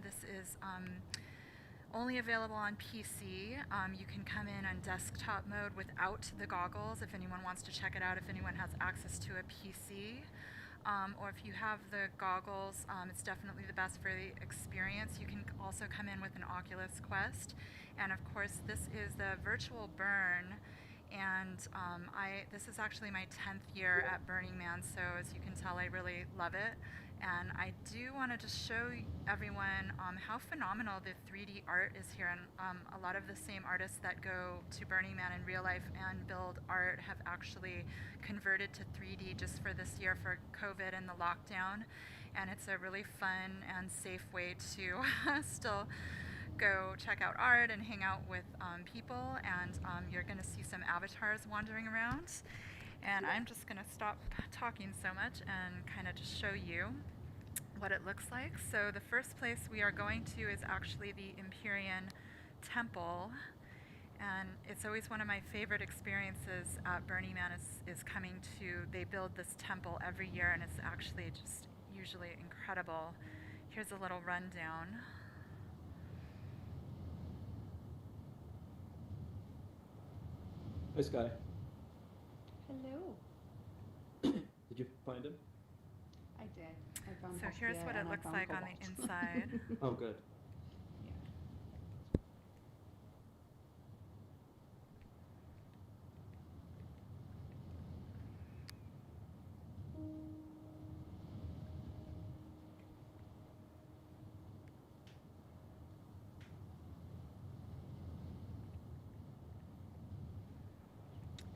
This is only available on PC. You can come in on desktop mode without the goggles if anyone wants to check it out, if anyone has access to a PC. Or if you have the goggles, it's definitely the best for the experience. You can also come in with an Oculus Quest. And of course, this is the virtual burn. And this is actually my 10th year at Burning Man, so as you can tell, I really love it. And I do want to just show everyone how phenomenal the 3D art is here. And a lot of the same artists that go to Burning Man in real life and build art have actually converted to 3D just for this year for COVID and the lockdown. And it's a really fun and safe way to still go check out art and hang out with people. And you're going to see some avatars wandering around. And I'm just going to stop talking so much and kind of just show you what it looks like. So the first place we are going to is actually the Empyrean Temple. And it's always one of my favorite experiences at Burning Man is coming to, they build this temple every year, and it's actually just usually incredible. Here's a little rundown. Hi, Sky. Hello. Did you find him? I did. I found So here's what it looks like on the inside. Oh, good. Yeah.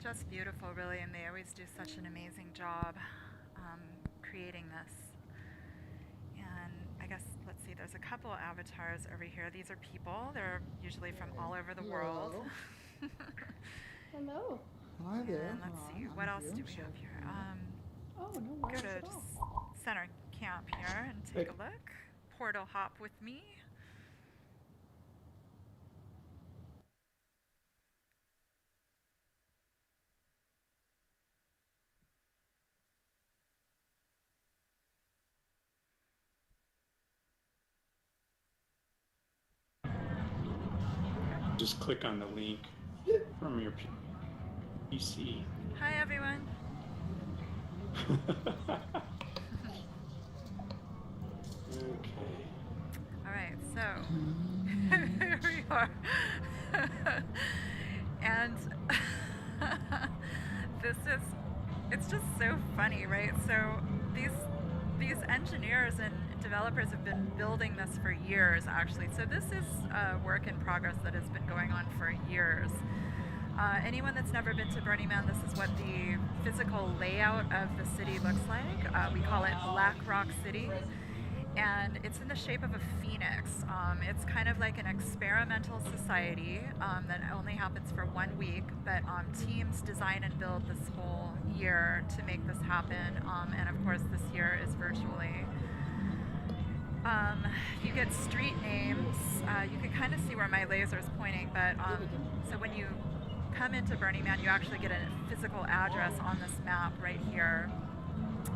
Just beautiful, really, and they always do such an amazing job creating this. And I guess, let's see, there's a couple avatars over here. These are people. They're usually from all over the world. Hello. Hi there. And let's see, what else do we have here? Oh, no Go worries to at all. center camp here and take a look. Portal hop with me. Just click on the link from your PC. Hi, everyone. Okay. All right, so here we are. And it's just so funny, right? So these engineers and developers have been building this for years, actually. So this is a work in progress that has been going on for years. Anyone that's never been to Burning Man, this is what the physical layout of the city looks like. We call it Black Rock City, and it's in the shape of a phoenix. It's kind of like an experimental society that only happens for 1 week, but teams design and build this whole year to make this happen, and of course this year is virtually. You get street names. You can kind of see where my laser is pointing, but so when you come into Burning Man, you actually get a physical address on this map right here.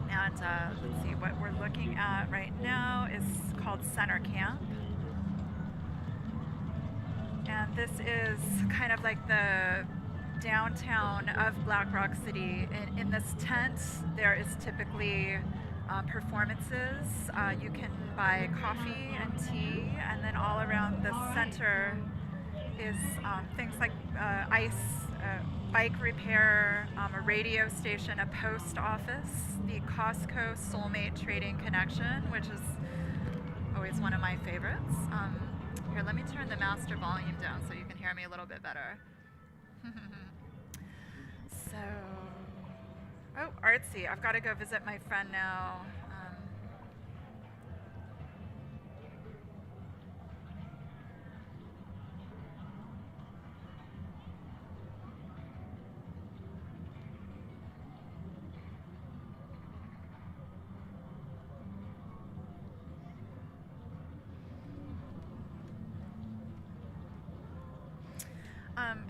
And let's see, what we're looking at right now is called Center Camp. And this is kind of like the downtown of Black Rock City. In this tent, there is typically performances. You can buy coffee and tea, and then all around the center is things like ice, bike repair, a radio station, a post office, the Costco Soulmate Trading Connection, which is always one of my favorites. Here, let me turn the master volume down so you can hear me a little bit better. So, oh, artsy. I've got to go visit my friend now.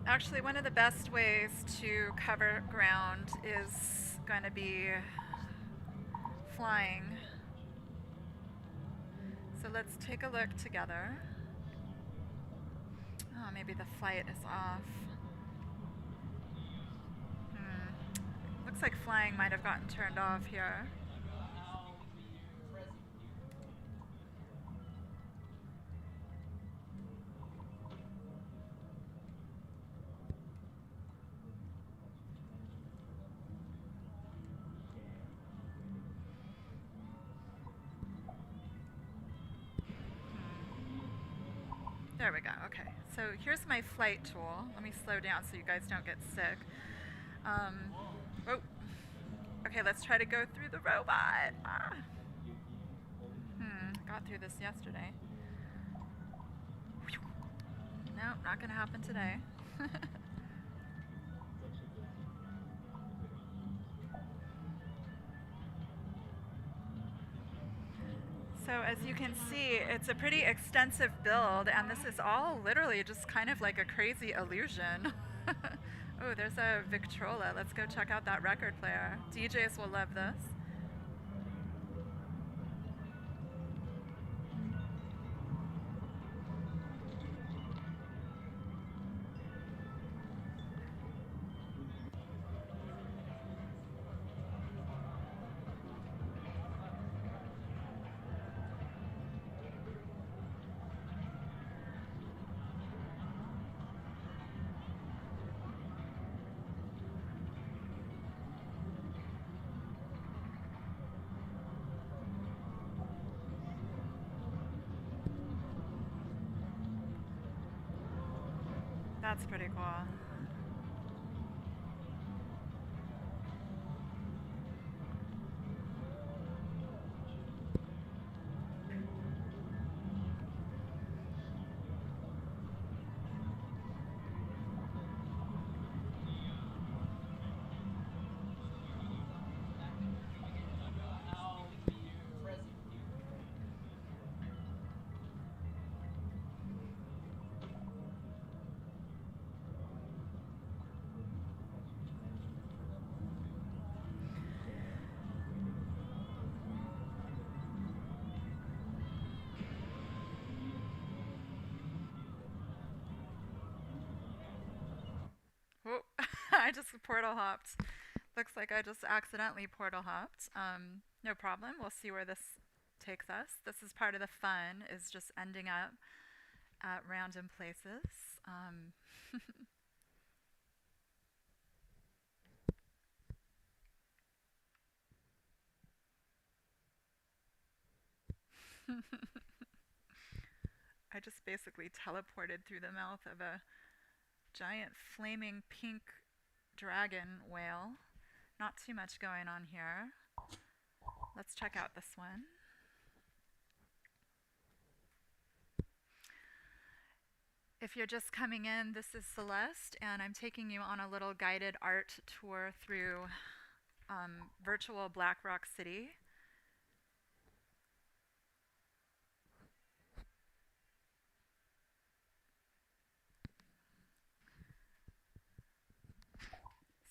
Actually, one of the best ways to cover ground is going to be flying. So So let's take a look together. Oh, maybe the flight is off. Looks like flying might have gotten turned off here. There we go. Okay, so here's my flight tool. Let me slow down so you guys don't get sick. Oh, okay, let's try to go through the robot. Got through this yesterday. Nope, not gonna happen today. So as you can see, it's a pretty extensive build, and this is all literally just kind of like a crazy illusion. Oh, there's a Victrola. Let's go check out that record player. DJs will love this. That's pretty cool. Oh, I just portal hopped. Looks like I just accidentally portal hopped. No problem. We'll see where this takes us. This is part of the fun, is just ending up at random places. I just basically teleported through the mouth of a giant flaming pink dragon whale. Not too much going on here. Let's check out this one. If you're just coming in, this is Celeste, and I'm taking you on a little guided art tour through virtual Black Rock City.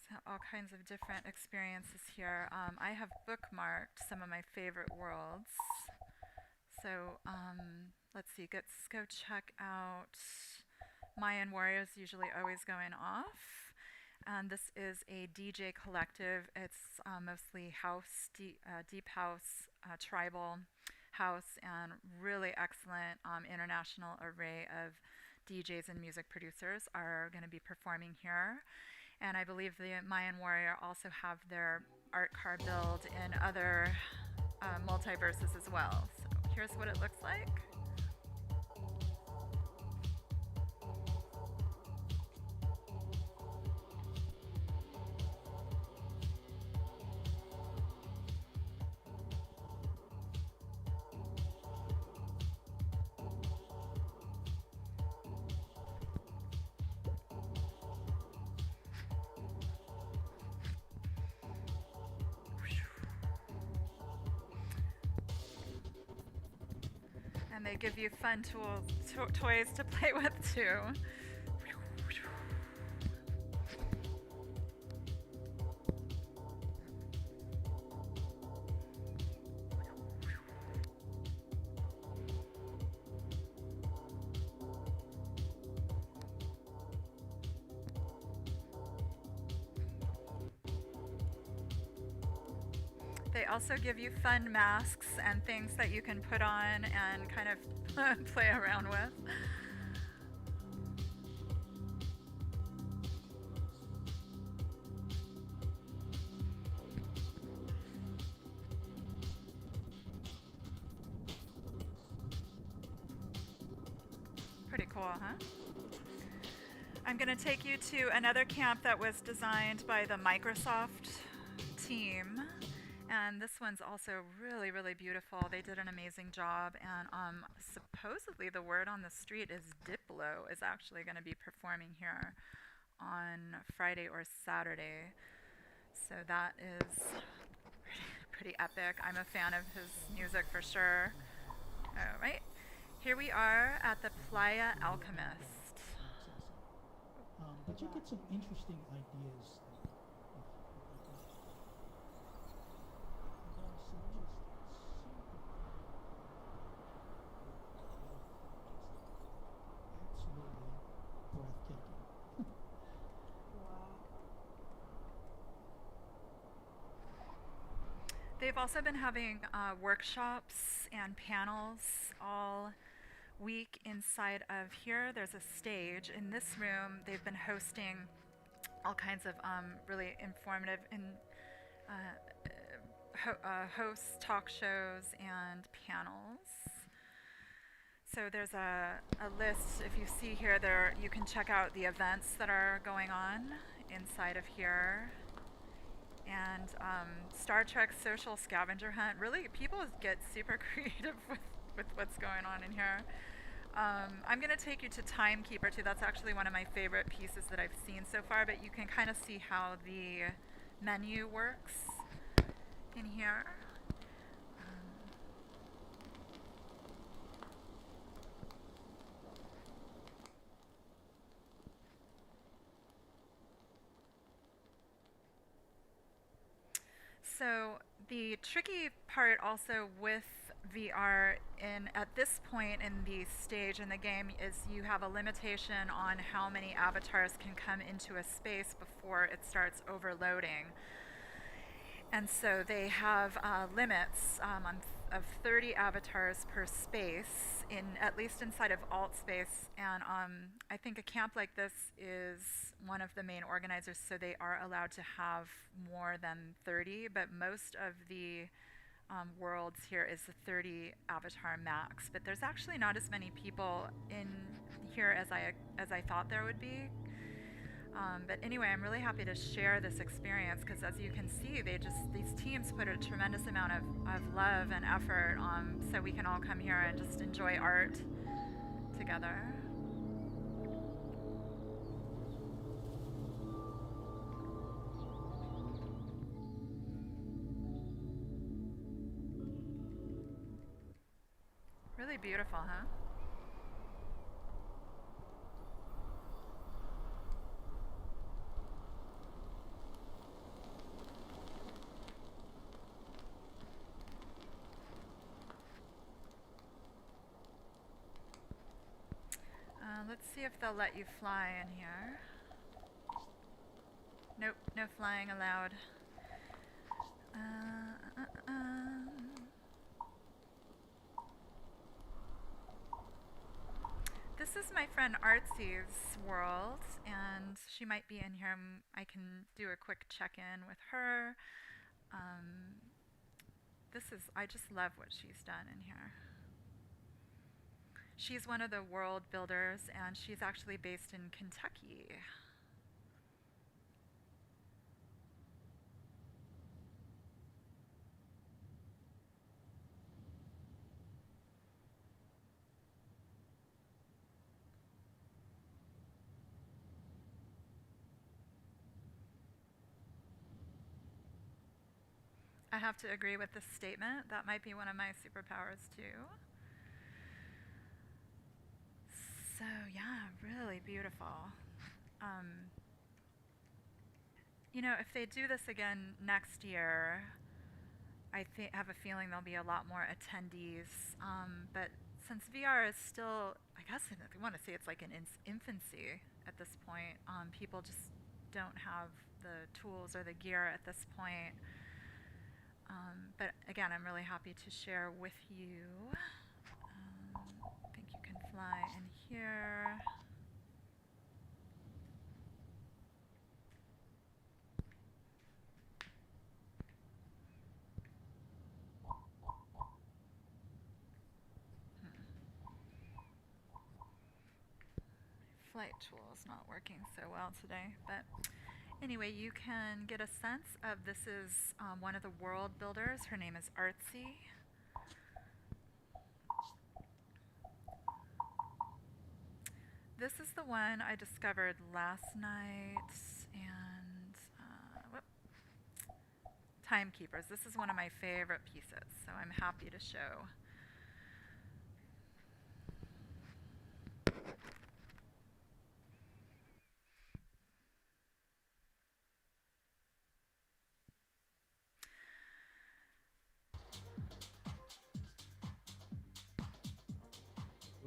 So all kinds of different experiences here. I have bookmarked some of my favorite worlds. So let's see, let's go check out Mayan Warriors, usually always going off. And this is a DJ collective. It's mostly house, deep house, tribal house, and really excellent international array of DJs and music producers are going to be performing here. And I believe the Mayan Warrior also have their art car build in other multiverses as well. So here's what it looks like. And they give you fun toys to play with too. They also give you fun masks and things that you can put on and kind of play around with. Pretty cool, huh? I'm going to take you to another camp that was designed by the Microsoft team. And this one's also really, really beautiful. They did an amazing job. And supposedly the word on the street is Diplo is actually going to be performing here on Friday or Saturday. So that is pretty epic. I'm a fan of his music for sure. All right. Here we are at the Playa Alchemist. But you get some interesting ideas. Absolutely breathtaking. They've also been having workshops and panels all week inside of here. There's a stage. In this room, they've been hosting all kinds of really informative and hosts, talk shows, and panels. So there's a list. If you see here, you can check out the events that are going on inside of here. And Star Trek Social Scavenger Hunt. Really, people get super creative with what's going on in here. I'm going to take you to Timekeeper too. That's actually one of my favorite pieces that I've seen so far, but you can kind of see how the menu works in here. So the tricky part also with VR at this point in the stage in the game is you have a limitation on how many avatars can come into a space before it starts overloading. And so they have limits of 30 avatars per space, at least inside of alt space. And I think a camp like this is one of the main organizers, so they are allowed to have more than 30. But most of the worlds here is the 30 avatar max. But there's actually not as many people in here as I thought there would be. But anyway, I'm really happy to share this experience because, as you can see, these teams put a tremendous amount of love and effort so we can all come here and just enjoy art together. Really beautiful, huh? Let's see if they'll let you fly in here. Nope, no flying allowed. This is my friend Artsy's world, and she might be in here. I can do a quick check-in with her. I just love what she's done in here. She's one of the world builders, and she's actually based in Kentucky. I have to agree with this statement. That might be one of my superpowers too. So yeah, really beautiful. You know, if they do this again next year, I have a feeling there'll be a lot more attendees. But since VR is still, I guess if you want to say it's like in its infancy at this point, people just don't have the tools or the gear at this point. But again, I'm really happy to share with you. I think you can fly in here. Flight tool is not working so well today, but anyway, you can get a sense of this is one of the world builders. Her name is Artsy. This is the one I discovered last night, and Timekeepers. This is one of my favorite pieces, so I'm happy to show.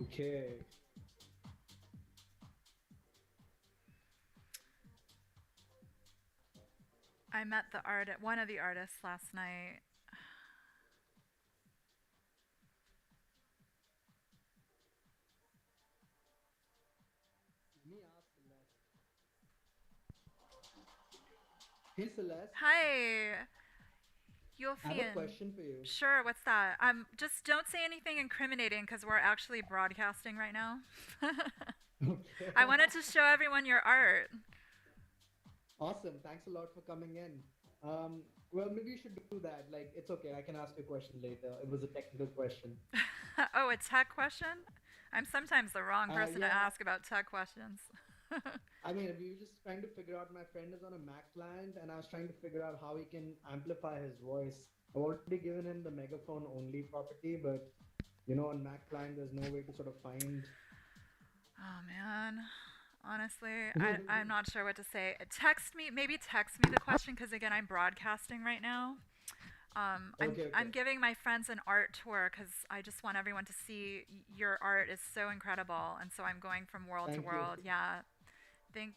Okay. I met one of the artists last night. Let me ask Celeste. Hey Celeste, Hi, I have a Yulfian. question for you. Sure, what's that? Just don't say anything incriminating because we're actually broadcasting right now. Okay. I wanted to show everyone your art. Awesome. Thanks a lot for coming in. Well, maybe you should do that. Like, it's okay. I can ask you a question later. It was a technical question. Oh, a tech question? I'm sometimes the wrong person to Yeah. ask about tech questions. I mean, we were just trying to figure out. My friend is on a Mac client, and I was trying to figure out how he can amplify his voice. I've already given him the megaphone only property, but on Mac client, there's no way to sort of find. Oh man, honestly, I'm not sure what to say. Maybe text me the question because again, I'm broadcasting right now. Okay. I'm giving my friends an art tour because I just want everyone to see your art is so incredible, and so I'm going from world to Thank you. world. Yeah,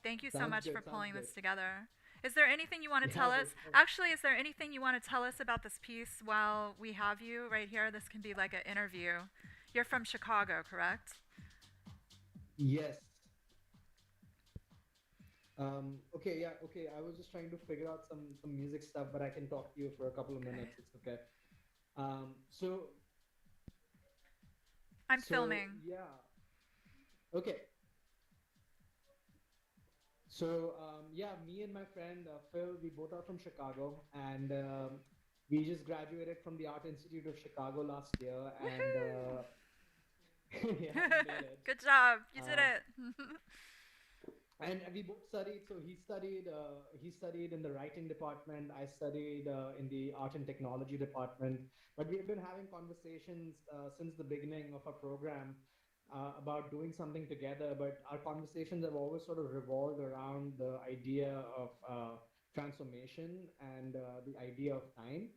thank you so Sounds much good. for Sounds pulling good. this together. Is there anything you want to Yeah, tell we'll us? Actually, is there anything you want to tell us about this piece while we have you right here? This can be like an interview. You're from Chicago, correct? Yes. Okay, yeah, okay. I was just trying to figure out some music stuff, but I can talk to you for a couple of Okay. minutes. It's okay. So I'm filming. yeah. Okay. So yeah, me and my friend Phil, we both are from Chicago, and we just graduated from the Art Institute of Chicago last year, and Woohoo! yeah, we made it. Good job. You did Um, it. and we both studied. So he studied in the writing department. I studied in the art and technology department. But we've been having conversations since the beginning of our program about doing something together. But our conversations have always sort of revolved around the idea of transformation and the idea of time.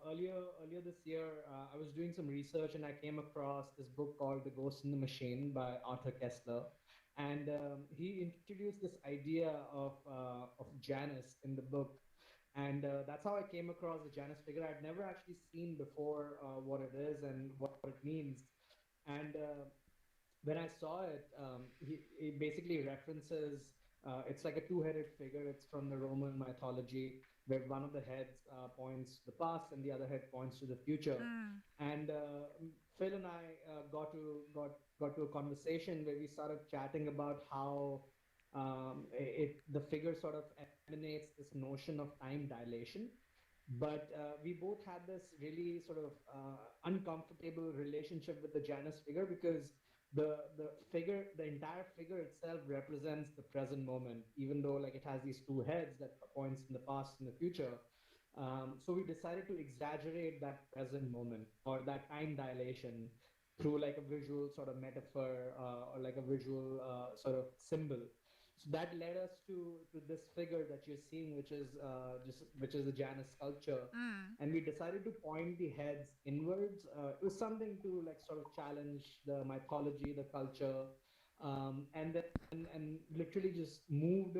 Earlier this year, I was doing some research and I came across this book called The Ghost in the Machine by Arthur Kessler, and he introduced this idea of Janus in the book, and that's how I came across the Janus figure. I'd never actually seen before what it is and what it means, and when I saw it, he basically references. It's like a two-headed figure. It's from the Roman mythology, where one of the heads points to the past and the other head points to the future. Mm. And Phil and I got to a conversation where we started chatting about how the figure sort of emanates this notion of time dilation, but we both had this really sort of uncomfortable relationship with the Janus figure because the entire figure itself represents the present moment, even though like it has these two heads that points in the past and the future. So we decided to exaggerate that present moment or that time dilation through like a visual sort of metaphor or like a visual sort of symbol. So that led us to this figure that you're seeing, which is the Janus sculpture, Mm. and we decided to point the heads inwards. It was something to like sort of challenge the mythology, the culture, and then and literally just moved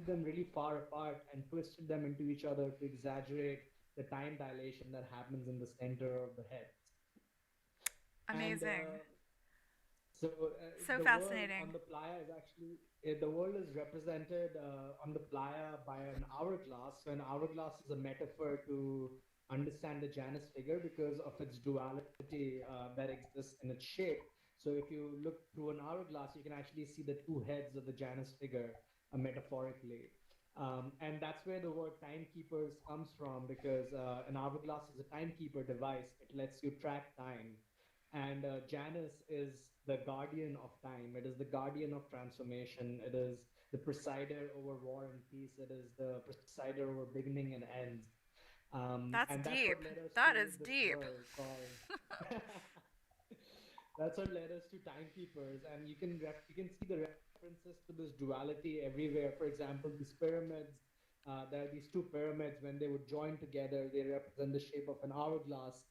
them really far apart and twisted them into each other to exaggerate the time dilation that happens in the center of the head. And Amazing. so So the world fascinating. on the playa is actually the world is represented on the playa by an hourglass. So an hourglass is a metaphor to understand the Janus figure because of its duality that exists in its shape. So if you look through an hourglass, you can actually see the two heads of the Janus figure metaphorically. And that's where the word timekeepers comes from, because an hourglass is a timekeeper device. It lets you track time. And Janus is the guardian of time. It is the guardian of transformation. It is the presider over war and peace. It is the presider over beginning and end. That's And that's what deep. led us That to is this deep. word called. That's what led us to timekeepers, and you can see the references to this duality everywhere. For example, these pyramids. There are these two pyramids. When they would join together, they represent the shape of an hourglass.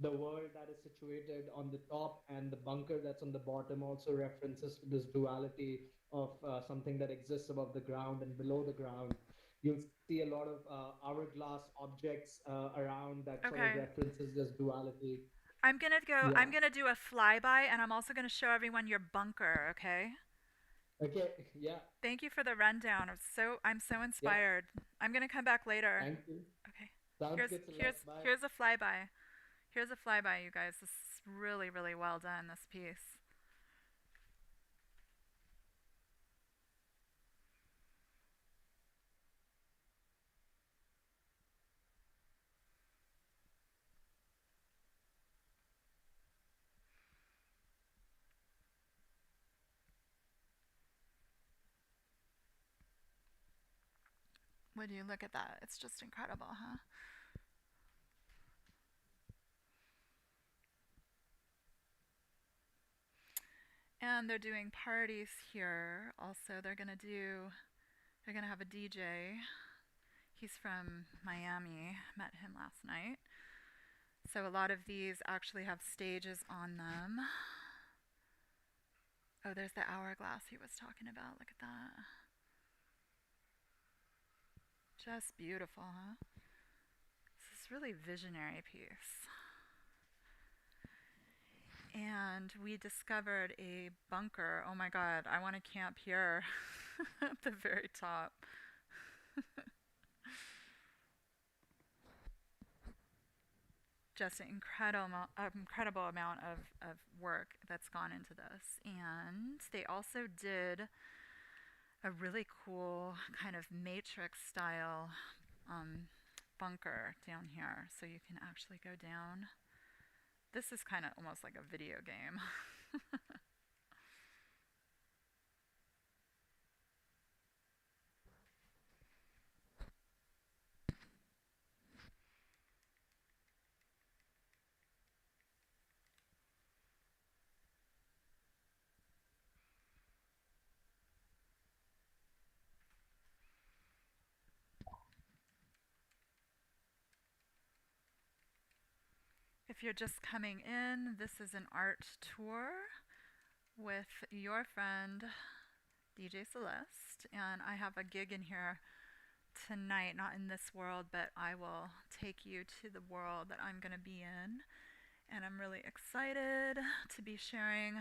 The world that is situated on the top and the bunker that's on the bottom also references to this duality of something that exists above the ground and below the ground. You'll see a lot of hourglass objects around that sort of Okay. references this duality. I'm Yeah. gonna do a flyby, and I'm also gonna show everyone your bunker, okay? Okay. Yeah. Thank you for the rundown. I'm so Yeah. inspired. I'm gonna come back later. Thank you. Okay. Sounds good, Celeste. Bye. Here's a flyby. Here's a flyby, you guys. This is really, really well done, this piece. Would you look at that? It's just incredible, huh? And they're doing parties here. Also, they're gonna have a DJ. He's from Miami. Met him last night. So a lot of these actually have stages on them. Oh, there's the hourglass he was talking about. Look at that. Just beautiful, huh? This is really visionary piece. And we discovered a bunker. Oh my god, I want to camp here at the very top. Just an incredible amount of work that's gone into this. And they also did a really cool kind of matrix style bunker down here. So you can actually go down. This is kind of almost like a video game. If you're just coming in, this is an art tour with your friend DJ Celeste, and I have a gig in here tonight, not in this world, but I will take you to the world that I'm going to be in, and I'm really excited to be sharing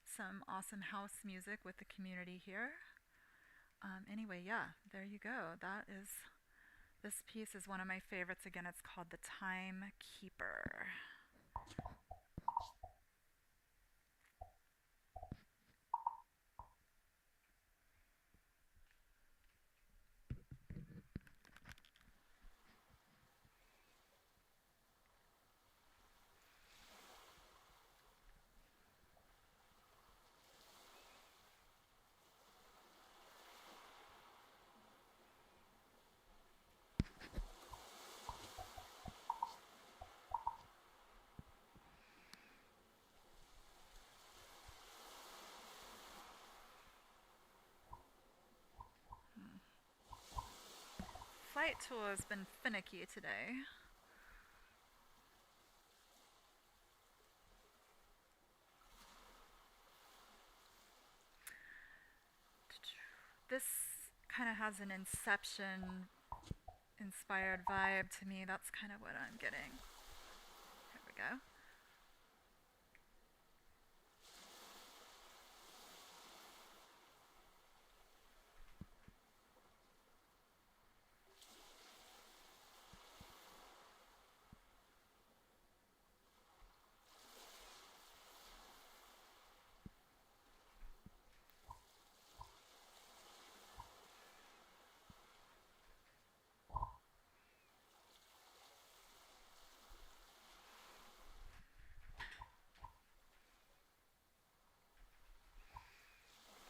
some awesome house music with the community here. Anyway, yeah, there you go. This piece is one of my favorites. Again, it's called The Timekeeper. Flight tool has been finicky today. This kind of has an inspired vibe to me. That's kind of what I'm getting. Here we go.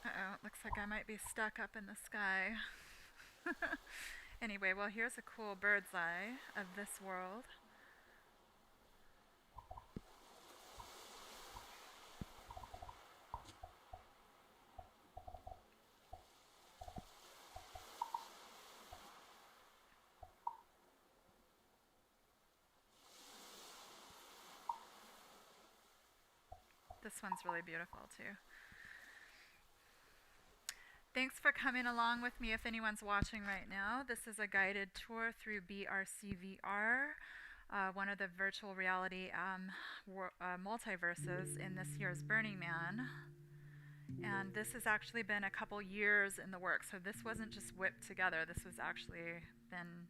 Uh-oh, looks like I might be stuck up in the sky. Anyway, well, here's a cool bird's eye of this world. This one's really beautiful too. Thanks for coming along with me if anyone's watching right now. This is a guided tour through BRCvr, one of the virtual reality multiverses in this year's Burning Man. And this has actually been a couple years in the works, so this wasn't just whipped together. This was actually been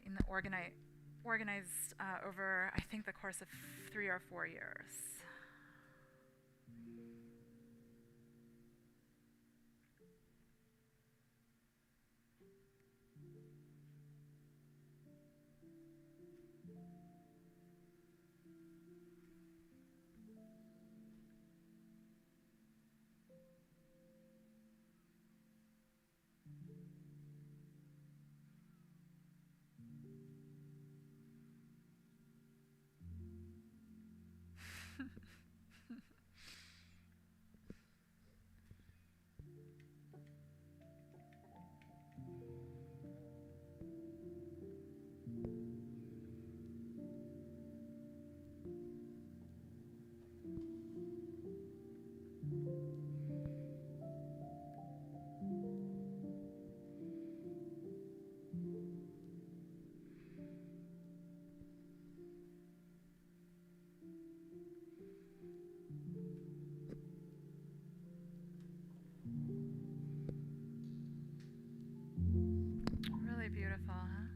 in the organized over, I think, the course of 3 or 4 years. Really beautiful, huh?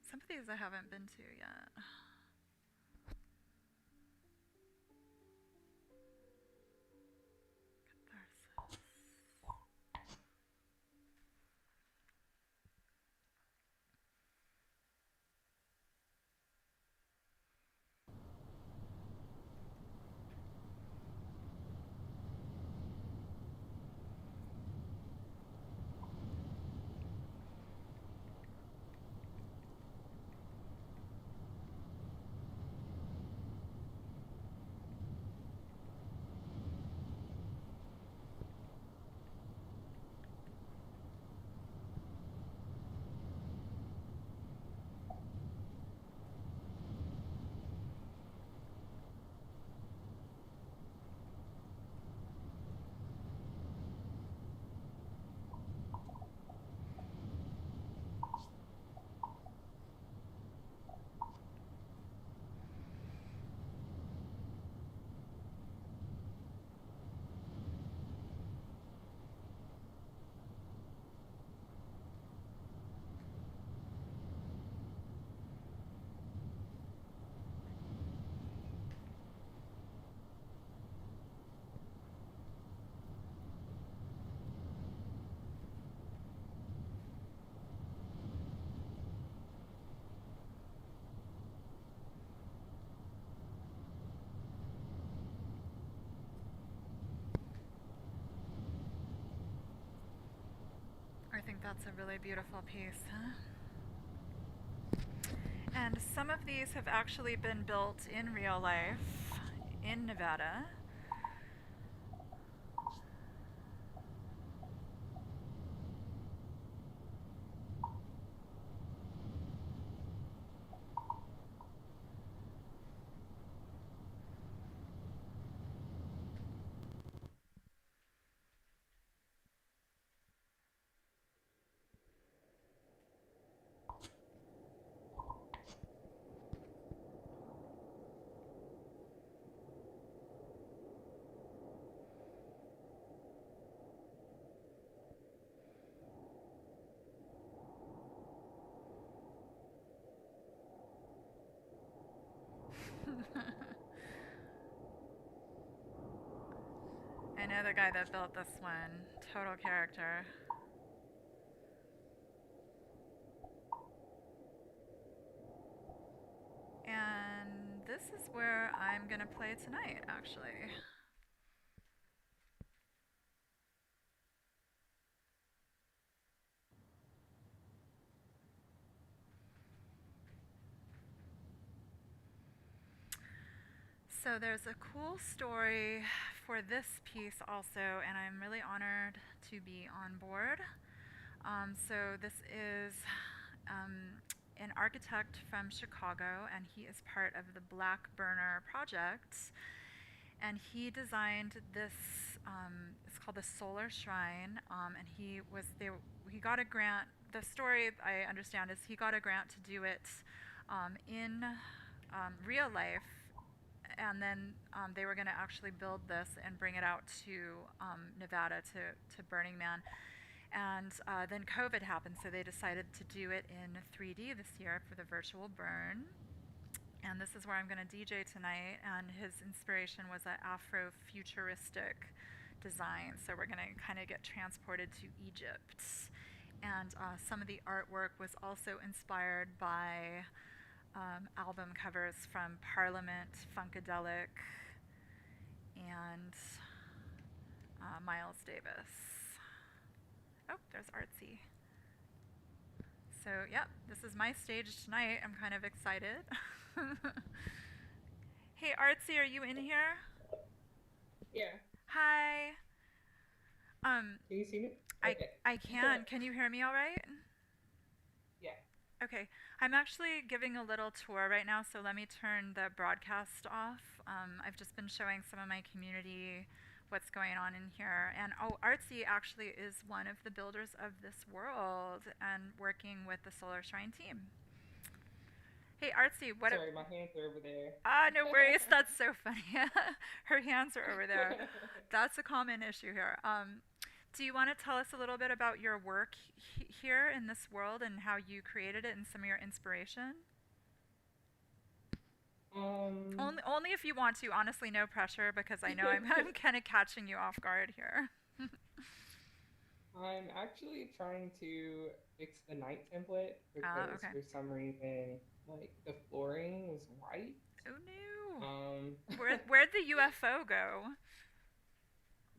Some of these I haven't been to yet. Catharsis. I think that's a really beautiful piece, huh? And some of these have actually been built in real life in Nevada. I know the guy that built this one. Total character. And this is where I'm gonna play tonight, actually. So there's a cool story for this piece also, and I'm really honored to be on board. So this is an architect from Chicago, and he is part of the Black Burner project. And he designed this. It's called the Solar Shrine, and he got a grant. The story I understand is he got a grant to do it in real life, and then they were going to actually build this and bring it out to Nevada to Burning Man. And then COVID happened, so they decided to do it in 3D this year for the virtual burn. And this is where I'm going to DJ tonight, and his inspiration was an Afro-futuristic design. So we're going to kind of get transported to Egypt. And some of the artwork was also inspired by album covers from Parliament, Funkadelic, and Miles Davis. Oh, there's Artsy. So, yep, this is my stage tonight. I'm kind of excited. Hey, Artsy, are you in here? Yeah. Hi. Can you see me? Okay. I can. Can you hear me all right? Yeah. Okay. I'm actually giving a little tour right now, so let me turn the broadcast off. I've just been showing some of my community what's going on in here. And Artsy actually is one of the builders of this world and working with the Solar Shrine team. Hey, Artsy, what? Sorry, my hands are over there. No worries. That's so funny. Her hands are over there. That's a common issue here. Do you want to tell us a little bit about your work here in this world and how you created it and some of your inspiration? Only if you want to. Honestly, no pressure, because I know I'm kind of catching you off guard here. I'm actually trying to fix the night template because Okay. for some reason, like, the flooring was white. Oh no. Where'd the UFO go?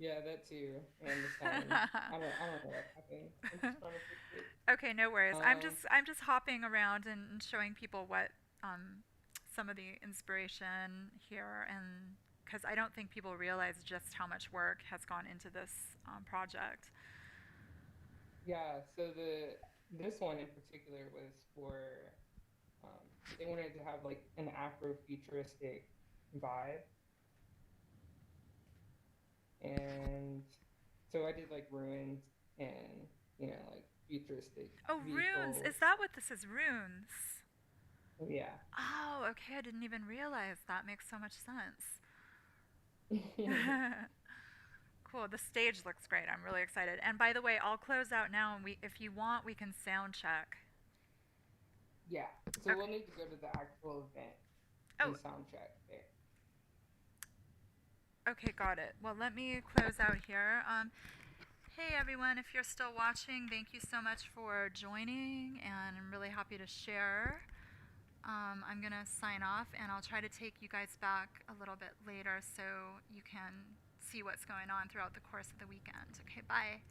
Yeah, that too. And the sun. I don't know what happened. I'm just trying to fix it. Okay, no worries. I'm just hopping around and showing people what some of the inspiration here, and because I don't think people realize just how much work has gone into this project. Yeah, so this one in particular was for they wanted to have like an Afro-futuristic vibe. And so I did like ruins and, like futuristic Runes. vehicles. Is that what this is? Runes. Yeah. Oh, okay. I didn't even realize that. Makes so much sense. Cool. The stage looks great. I'm really excited. And by the way, I'll close out now, and if you want, we can sound check. Yeah. So we'll need to go to the actual event and sound check there. Okay, got it. Well, let me close out here. Hey everyone, if you're still watching, thank you so much for joining, and I'm really happy to share. I'm gonna sign off, and I'll try to take you guys back a little bit later so you can see what's going on throughout the course of the weekend. Okay, bye.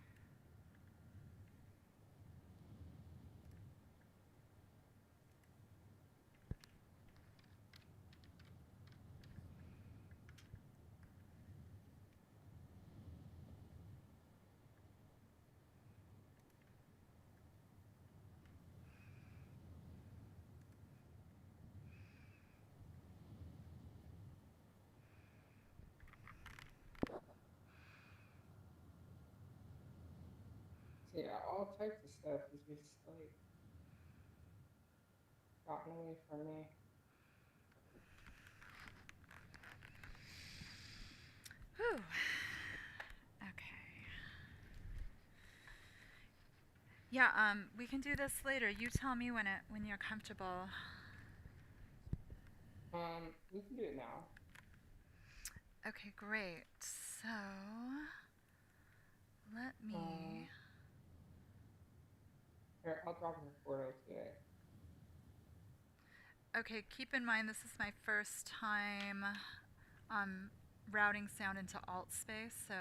So yeah, all types of stuff is just like gotten away from me. Whew. Okay. Yeah, we can do this later. You tell me when you're comfortable. We can do it now. Okay, great. So let me. Here, I'll drop a photo to it. Okay, keep in mind this is my first time routing sound into alt space, so